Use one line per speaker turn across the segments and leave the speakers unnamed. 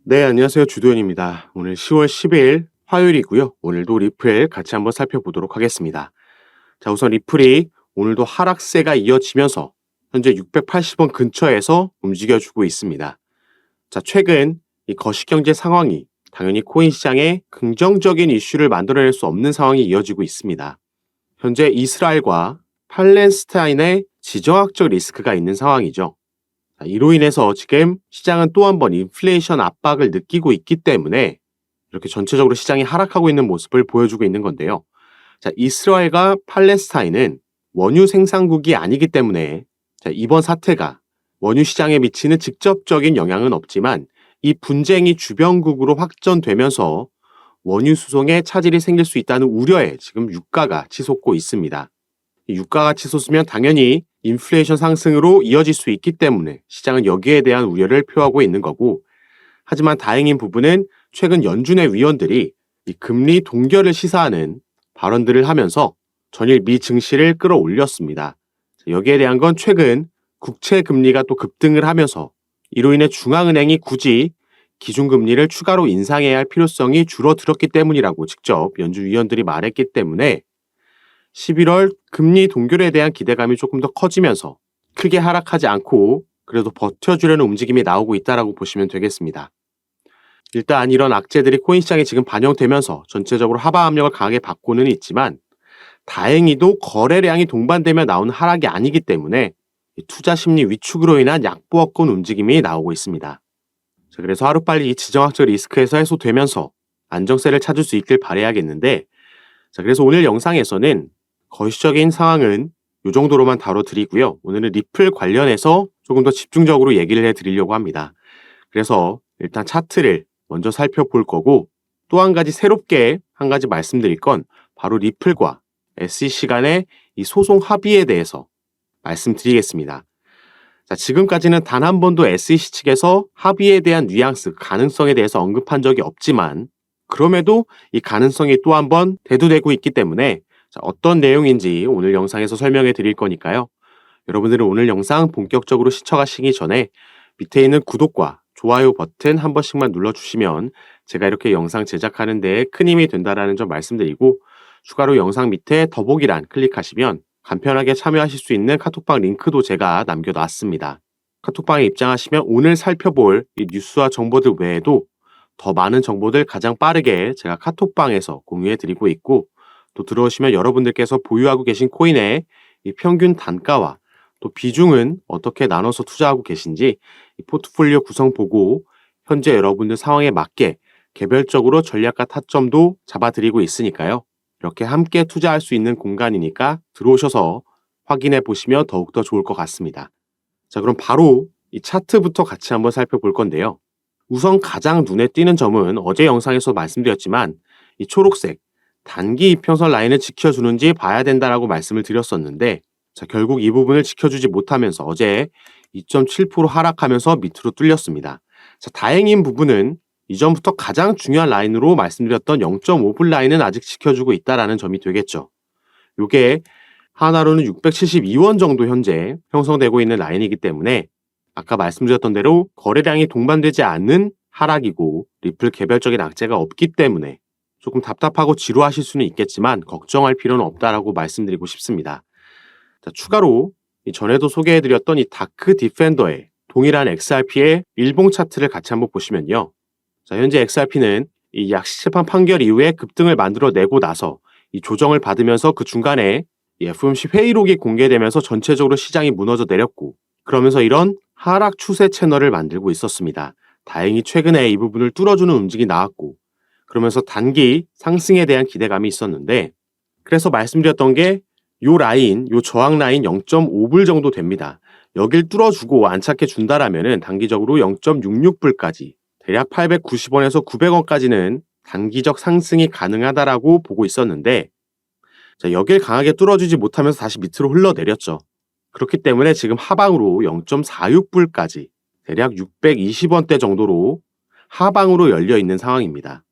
네, 안녕하세요. 주도현입니다. 오늘 10월 10일 화요일이고요. 오늘도 리플 같이 한번 살펴보도록 하겠습니다. 자, 우선 리플이 오늘도 하락세가 이어지면서 현재 680원 근처에서 움직여주고 있습니다. 자, 최근 이 거시경제 상황이 당연히 코인 시장에 긍정적인 이슈를 만들어낼 수 없는 상황이 이어지고 있습니다. 현재 이스라엘과 팔레스타인의 지정학적 리스크가 있는 상황이죠. 이로 인해서 지금 시장은 또 한 번 인플레이션 압박을 느끼고 있기 때문에 이렇게 전체적으로 시장이 하락하고 있는 모습을 보여주고 있는 건데요. 자, 이스라엘과 팔레스타인은 원유 생산국이 아니기 때문에 이번 사태가 원유 시장에 미치는 직접적인 영향은 없지만 이 분쟁이 주변국으로 확전되면서 원유 수송에 차질이 생길 수 있다는 우려에 지금 유가가 치솟고 있습니다. 이 유가가 치솟으면 당연히 인플레이션 상승으로 이어질 수 있기 때문에 시장은 여기에 대한 우려를 표하고 있는 거고, 하지만 다행인 부분은 최근 연준의 위원들이 이 금리 동결을 시사하는 발언들을 하면서 전일 미 증시를 끌어올렸습니다. 여기에 대한 건 최근 국채 금리가 또 급등을 하면서 이로 인해 중앙은행이 굳이 기준금리를 추가로 인상해야 할 필요성이 줄어들었기 때문이라고 직접 연준 위원들이 말했기 때문에 11월 금리 동결에 대한 기대감이 조금 더 커지면서 크게 하락하지 않고 그래도 버텨주려는 움직임이 나오고 있다고 보시면 되겠습니다. 일단 이런 악재들이 코인 시장에 지금 반영되면서 전체적으로 하방 압력을 강하게 받고는 있지만 다행히도 거래량이 동반되며 나오는 하락이 아니기 때문에 투자 심리 위축으로 인한 약보합권 움직임이 나오고 있습니다. 그래서 하루빨리 이 지정학적 리스크에서 해소되면서 안정세를 찾을 수 있길 바라야겠는데, 그래서 오늘 영상에서는 거시적인 상황은 이 정도로만 다뤄드리고요. 오늘은 리플 관련해서 조금 더 집중적으로 얘기를 해드리려고 합니다. 그래서 일단 차트를 먼저 살펴볼 거고, 또 한 가지 새롭게 한 가지 말씀드릴 건 바로 리플과 SEC 간의 이 소송 합의에 대해서 말씀드리겠습니다. 자, 지금까지는 단 한 번도 SEC 측에서 합의에 대한 뉘앙스, 가능성에 대해서 언급한 적이 없지만 그럼에도 이 가능성이 또 한 번 대두되고 있기 때문에 어떤 내용인지 오늘 영상에서 설명해 드릴 거니까요. 여러분들은 오늘 영상 본격적으로 시청하시기 전에 밑에 있는 구독과 좋아요 버튼 한 번씩만 눌러주시면 제가 이렇게 영상 제작하는 데 큰 힘이 된다는 점 말씀드리고, 추가로 영상 밑에 더보기란 클릭하시면 간편하게 참여하실 수 있는 카톡방 링크도 제가 남겨놨습니다. 카톡방에 입장하시면 오늘 살펴볼 이 뉴스와 정보들 외에도 더 많은 정보들 가장 빠르게 제가 카톡방에서 공유해드리고 있고, 또 들어오시면 여러분들께서 보유하고 계신 코인의 이 평균 단가와 또 비중은 어떻게 나눠서 투자하고 계신지 이 포트폴리오 구성 보고 현재 여러분들 상황에 맞게 개별적으로 전략과 타점도 잡아드리고 있으니까요. 이렇게 함께 투자할 수 있는 공간이니까 들어오셔서 확인해 보시면 더욱더 좋을 것 같습니다. 자, 그럼 바로 이 차트부터 같이 한번 살펴볼 건데요. 우선 가장 눈에 띄는 점은 어제 영상에서 말씀드렸지만 이 초록색 단기 이평선 라인을 지켜주는지 봐야 된다라고 말씀을 드렸었는데, 자, 결국 이 부분을 지켜주지 못하면서 어제 2.7% 하락하면서 밑으로 뚫렸습니다. 자, 다행인 부분은 이전부터 가장 중요한 라인으로 말씀드렸던 0.5불 라인은 아직 지켜주고 있다는 점이 되겠죠. 이게 하나로는 672원 정도 현재 형성되고 있는 라인이기 때문에 아까 말씀드렸던 대로 거래량이 동반되지 않는 하락이고 리플 개별적인 악재가 없기 때문에 조금 답답하고 지루하실 수는 있겠지만 걱정할 필요는 없다라고 말씀드리고 싶습니다. 자, 추가로 전에도 소개해드렸던 이 다크 디펜더의 동일한 XRP의 일봉 차트를 같이 한번 보시면요. 자, 현재 XRP는 이 약식재판 판결 이후에 급등을 만들어내고 나서 이 조정을 받으면서 그 중간에 이 FOMC 회의록이 공개되면서 전체적으로 시장이 무너져 내렸고, 그러면서 이런 하락 추세 채널을 만들고 있었습니다. 다행히 최근에 이 부분을 뚫어주는 움직임이 나왔고, 그러면서 단기 상승에 대한 기대감이 있었는데, 그래서 말씀드렸던 게 요 라인, 요 저항 라인 0.5불 정도 됩니다. 여길 뚫어주고 안착해 준다라면은 단기적으로 0.66불까지 대략 890원에서 900원까지는 단기적 상승이 가능하다라고 보고 있었는데, 자, 여길 강하게 뚫어주지 못하면서 다시 밑으로 흘러내렸죠. 그렇기 때문에 지금 하방으로 0.46불까지 대략 620원대 정도로 하방으로 열려 있는 상황입니다.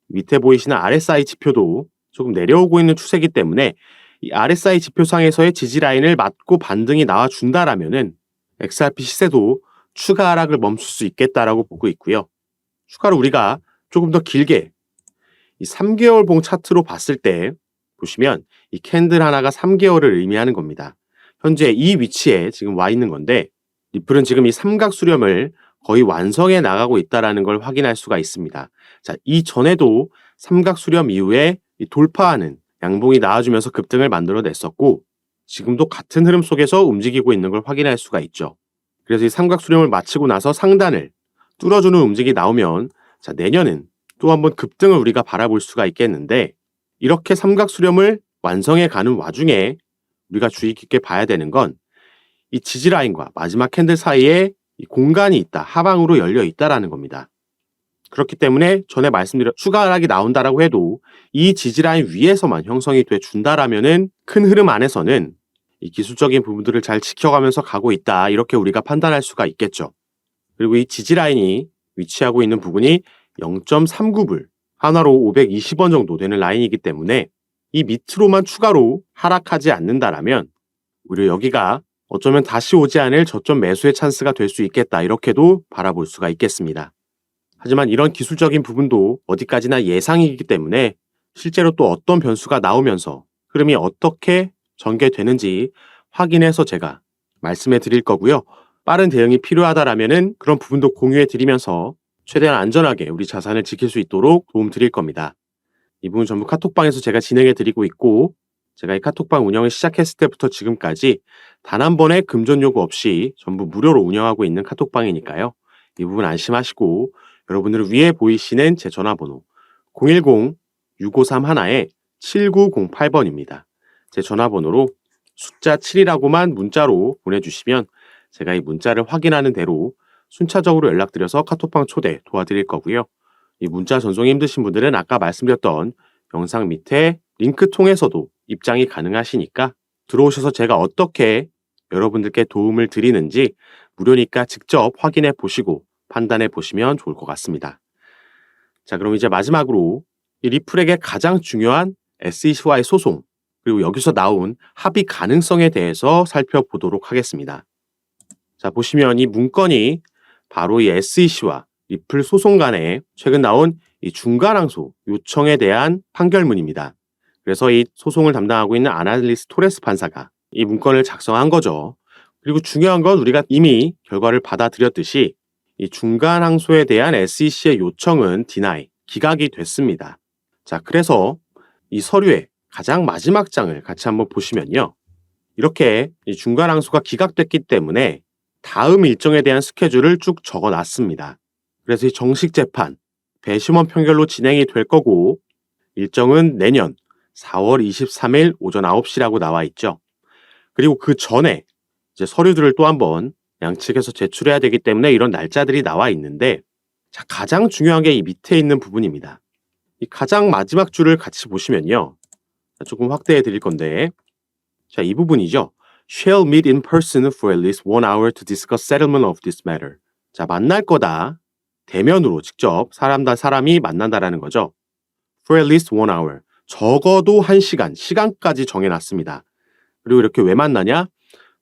밑에 보이시는 RSI 지표도 조금 내려오고 있는 추세이기 때문에 이 RSI 지표상에서의 지지 라인을 맞고 반등이 나와준다라면은 XRP 시세도 추가 하락을 멈출 수 있겠다라고 보고 있고요. 추가로 우리가 조금 더 길게 이 3개월 봉 차트로 봤을 때 보시면 이 캔들 하나가 3개월을 의미하는 겁니다. 현재 이 위치에 지금 와 있는 건데 리플은 지금 이 삼각 수렴을 거의 완성해 나가고 있다는 걸 확인할 수가 있습니다. 자, 이전에도 삼각 수렴 이후에 이 돌파하는 양봉이 나와주면서 급등을 만들어냈었고 지금도 같은 흐름 속에서 움직이고 있는 걸 확인할 수가 있죠. 그래서 이 삼각 수렴을 마치고 나서 상단을 뚫어주는 움직임이 나오면 자, 내년은 또 한번 급등을 우리가 바라볼 수가 있겠는데 이렇게 삼각 수렴을 완성해 가는 와중에 우리가 주의 깊게 봐야 되는 건 이 지지라인과 마지막 캔들 사이에 이 공간이 있다, 하방으로 열려 있다라는 겁니다. 그렇기 때문에 전에 말씀드린 추가 하락이 나온다라고 해도 이 지지라인 위에서만 형성이 돼 준다라면은 큰 흐름 안에서는 이 기술적인 부분들을 잘 지켜가면서 가고 있다, 이렇게 우리가 판단할 수가 있겠죠. 그리고 이 지지라인이 위치하고 있는 부분이 0.39불, 하나로 520원 정도 되는 라인이기 때문에 이 밑으로만 추가로 하락하지 않는다라면 오히려 여기가 어쩌면 다시 오지 않을 저점 매수의 찬스가 될 수 있겠다, 이렇게도 바라볼 수가 있겠습니다. 하지만 이런 기술적인 부분도 어디까지나 예상이기 때문에 실제로 또 어떤 변수가 나오면서 흐름이 어떻게 전개되는지 확인해서 제가 말씀해 드릴 거고요. 빠른 대응이 필요하다라면은 그런 부분도 공유해 드리면서 최대한 안전하게 우리 자산을 지킬 수 있도록 도움 드릴 겁니다. 이 부분 전부 카톡방에서 제가 진행해 드리고 있고 제가 이 카톡방 운영을 시작했을 때부터 지금까지 단 한 번의 금전 요구 없이 전부 무료로 운영하고 있는 카톡방이니까요. 이 부분 안심하시고 여러분들 위에 보이시는 제 전화번호 010-6531-7908번입니다. 제 전화번호로 숫자 7이라고만 문자로 보내주시면 제가 이 문자를 확인하는 대로 순차적으로 연락드려서 카톡방 초대 도와드릴 거고요. 이 문자 전송이 힘드신 분들은 아까 말씀드렸던 영상 밑에 링크 통해서도 입장이 가능하시니까 들어오셔서 제가 어떻게 여러분들께 도움을 드리는지 무료니까 직접 확인해 보시고 판단해 보시면 좋을 것 같습니다. 자, 그럼 이제 마지막으로 이 리플에게 가장 중요한 SEC와의 소송, 그리고 여기서 나온 합의 가능성에 대해서 살펴보도록 하겠습니다. 자, 보시면 이 문건이 바로 이 SEC와 리플 소송 간에 최근 나온 이 중간항소 요청에 대한 판결문입니다. 그래서 이 소송을 담당하고 있는 아날리스 토레스 판사가 이 문건을 작성한 거죠. 그리고 중요한 건 우리가 이미 결과를 받아들였듯이 이 중간항소에 대한 SEC의 요청은 디나이, 기각이 됐습니다. 자, 그래서 이 서류의 가장 마지막 장을 같이 한번 보시면요. 이렇게 이 중간항소가 기각됐기 때문에 다음 일정에 대한 스케줄을 쭉 적어놨습니다. 그래서 이 정식 재판, 배심원 판결로 진행이 될 거고 일정은 내년 4월 23일 오전 9시라고 나와 있죠. 그리고 그 전에 이제 서류들을 또 한번 양측에서 제출해야 되기 때문에 이런 날짜들이 나와 있는데 자, 가장 중요한 게 이 밑에 있는 부분입니다. 이 가장 마지막 줄을 같이 보시면요. 조금 확대해 드릴 건데 자, 이 부분이죠. Shall meet in person for at least 1 hour to discuss settlement of this matter. 자, 만날 거다. 대면으로 직접 사람 단 사람이 만난다라는 거죠. For at least 1 hour. 적어도 1시간, 시간까지 정해놨습니다. 그리고 이렇게 왜 만나냐?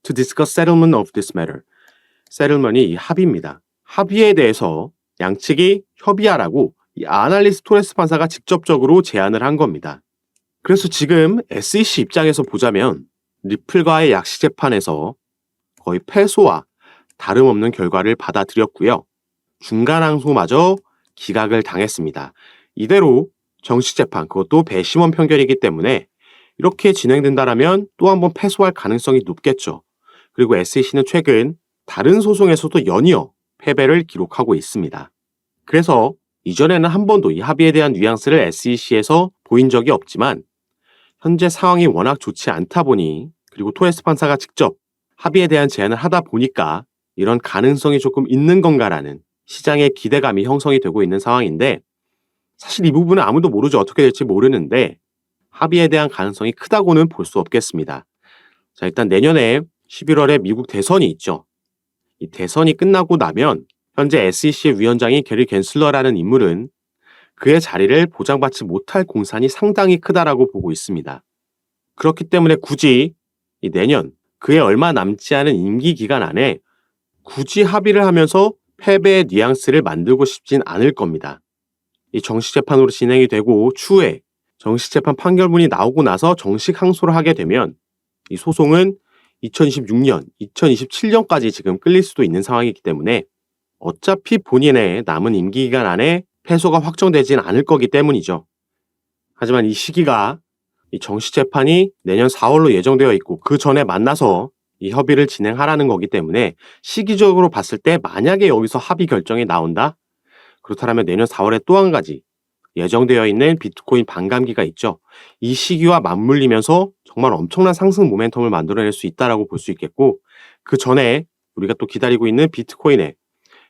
To discuss settlement of this matter. settlement이 이 합의입니다. 합의에 대해서 양측이 협의하라고 이 아날리스 토레스 판사가 직접적으로 제안을 한 겁니다. 그래서 지금 SEC 입장에서 보자면 리플과의 약식 재판에서 거의 패소와 다름없는 결과를 받아들였고요. 중간항소마저 기각을 당했습니다. 이대로 정식 재판, 그것도 배심원 판결이기 때문에 이렇게 진행된다면 또 한 번 패소할 가능성이 높겠죠. 그리고 SEC는 최근 다른 소송에서도 연이어 패배를 기록하고 있습니다. 그래서 이전에는 한 번도 이 합의에 대한 뉘앙스를 SEC에서 보인 적이 없지만 현재 상황이 워낙 좋지 않다 보니 그리고 토레스 판사가 직접 합의에 대한 제안을 하다 보니까 이런 가능성이 조금 있는 건가라는 시장의 기대감이 형성이 되고 있는 상황인데 사실 이 부분은 아무도 모르죠. 어떻게 될지 모르는데 합의에 대한 가능성이 크다고는 볼 수 없겠습니다. 자, 일단 내년에 11월에 미국 대선이 있죠. 이 대선이 끝나고 나면 현재 SEC의 위원장이 게리 갠슬러라는 인물은 그의 자리를 보장받지 못할 공산이 상당히 크다라고 보고 있습니다. 그렇기 때문에 굳이 이 내년 그의 얼마 남지 않은 임기 기간 안에 굳이 합의를 하면서 패배의 뉘앙스를 만들고 싶진 않을 겁니다. 이 정식재판으로 진행이 되고 추후에 정식재판 판결문이 나오고 나서 정식 항소를 하게 되면 이 소송은 2026년, 2027년까지 지금 끌릴 수도 있는 상황이기 때문에 어차피 본인의 남은 임기기간 안에 패소가 확정되진 않을 거기 때문이죠. 하지만 이 시기가 이 정식재판이 내년 4월로 예정되어 있고 그 전에 만나서 이 협의를 진행하라는 거기 때문에 시기적으로 봤을 때 만약에 여기서 합의 결정이 나온다? 그렇다면 내년 4월에 또 한 가지 예정되어 있는 비트코인 반감기가 있죠. 이 시기와 맞물리면서 정말 엄청난 상승 모멘텀을 만들어낼 수 있다라고 볼 수 있겠고 그 전에 우리가 또 기다리고 있는 비트코인의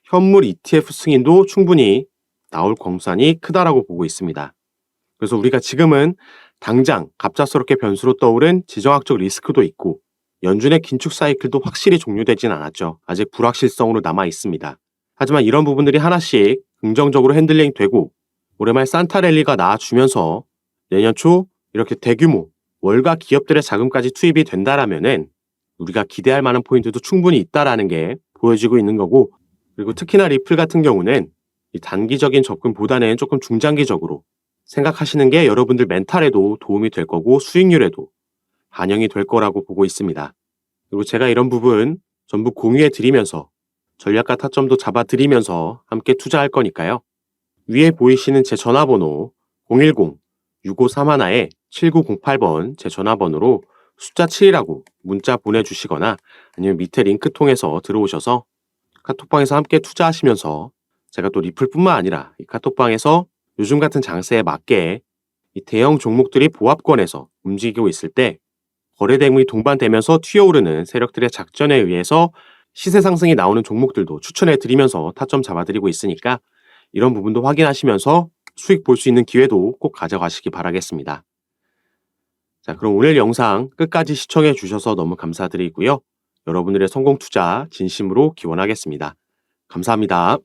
현물 ETF 승인도 충분히 나올 공산이 크다라고 보고 있습니다. 그래서 우리가 지금은 당장 갑작스럽게 변수로 떠오른 지정학적 리스크도 있고 연준의 긴축 사이클도 확실히 종료되진 않았죠. 아직 불확실성으로 남아 있습니다. 하지만 이런 부분들이 하나씩 긍정적으로 핸들링 되고 올해 말 산타랠리가 나와주면서 내년 초 이렇게 대규모 월가 기업들의 자금까지 투입이 된다라면은 우리가 기대할 만한 포인트도 충분히 있다라는 게 보여지고 있는 거고 그리고 특히나 리플 같은 경우는 이 단기적인 접근보다는 조금 중장기적으로 생각하시는 게 여러분들 멘탈에도 도움이 될 거고 수익률에도 반영이 될 거라고 보고 있습니다. 그리고 제가 이런 부분 전부 공유해 드리면서 전략과 타점도 잡아 드리면서 함께 투자할 거니까요. 위에 보이시는 제 전화번호 010-6531-7908번 제 전화번호로 숫자 7이라고 문자 보내주시거나 아니면 밑에 링크 통해서 들어오셔서 카톡방에서 함께 투자하시면서 제가 또 리플뿐만 아니라 이 카톡방에서 요즘 같은 장세에 맞게 이 대형 종목들이 보합권에서 움직이고 있을 때 거래 대금이 동반되면서 튀어오르는 세력들의 작전에 의해서 시세 상승이 나오는 종목들도 추천해 드리면서 타점 잡아드리고 있으니까 이런 부분도 확인하시면서 수익 볼 수 있는 기회도 꼭 가져가시기 바라겠습니다. 자, 그럼 오늘 영상 끝까지 시청해 주셔서 너무 감사드리고요. 여러분들의 성공 투자 진심으로 기원하겠습니다. 감사합니다.